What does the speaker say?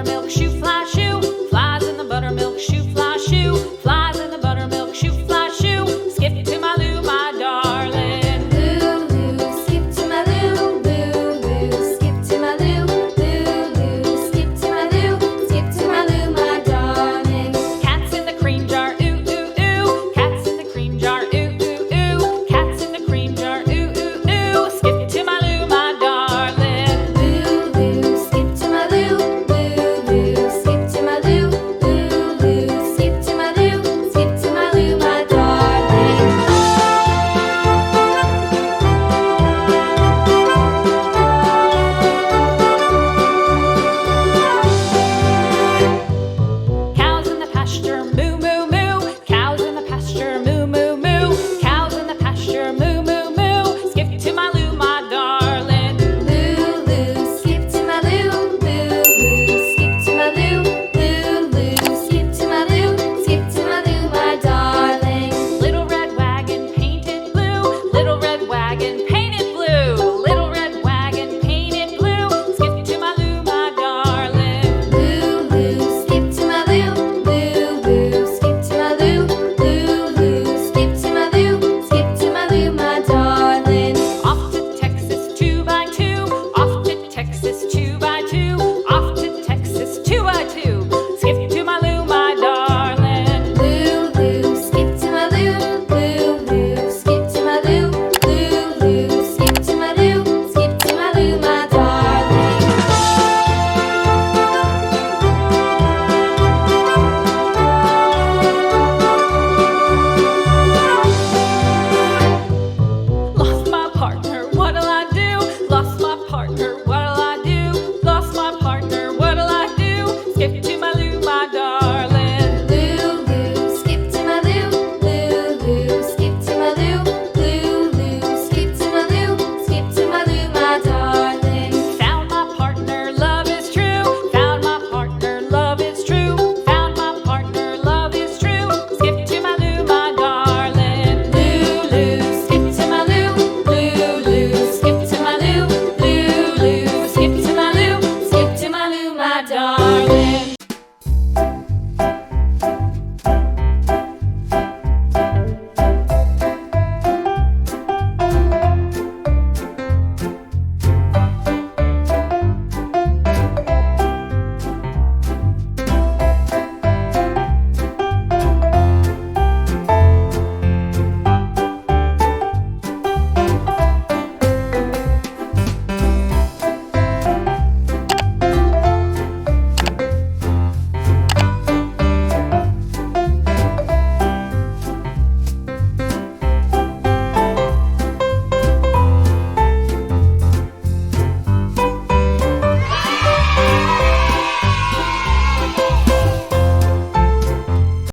buttermilk shoe, fly shoe. Flies in the buttermilk shoe, fly shoe. Flies in the buttermilk shoe, fly shoe. Skip to my Lou, my darling. Lou, Lou, skip to my Lou. Lou, Lou, skip to my Lou. Lou, Lou, skip to my Lou. Skip to my Lou, my darling. Cats in the cream jar, ooh, ooh, ooh. Cats in the cream jar, ooh, ooh, ooh. Cats in the cream jar, ooh, ooh, ooh. Skip to my Lou, my darling. Lou, Lou, skip to my Lou. Lou, Lou, skip to my Lou. Lou, Lou, skip to my Lou. Skip to my Lou, my darling. Cows in the pasture, moo, moo, moo. Cows in the pasture, moo, moo, moo. Cows in the pasture, moo, moo, moo. Skip to my Lou, my darling. Lou, Lou, skip to my Lou. Lou, Lou, skip to my Lou. Lou, Lou, skip to my Lou. Skip to my Lou, my darling. Little red wagon painted blue. Little red wagon painted blue. Little red wagon painted blue. Skip to my Lou, my darling. Lou, Lou, skip to my Lou. Lou, Lou, skip to my Lou. Lou, Lou, skip to my Lou. Skip to my Lou, my darling. Off to Texas 2x2. Off to Texas 2x2. Off to Texas 2x2. Skip to my Lou, my darling. Lou, Lou, skip to my Lou. Lou, Lou, skip to my Lou. Lou, Lou, skip to my Lou. Skip to my Lou, my darling. Lost my partner, what'll I do? Lost my partner, what'll I do? Lost my partner, what'll I do? Skip to my Lou, my darling. Lou, Lou, skip to my Lou. Lou, Lou, skip to my Lou. Lou, Lou, skip to my Lou. Skip to my Lou, my darling. Found my partner, love is true. Found my partner, love is true. Found my partner, love is true. Skip to my Lou, my darling. Lou, Lou, skip to my Lou. Lou, Lou, skip to my Lou. Lou, Lou, skip to my Lou. Skip to my Lou, my darling.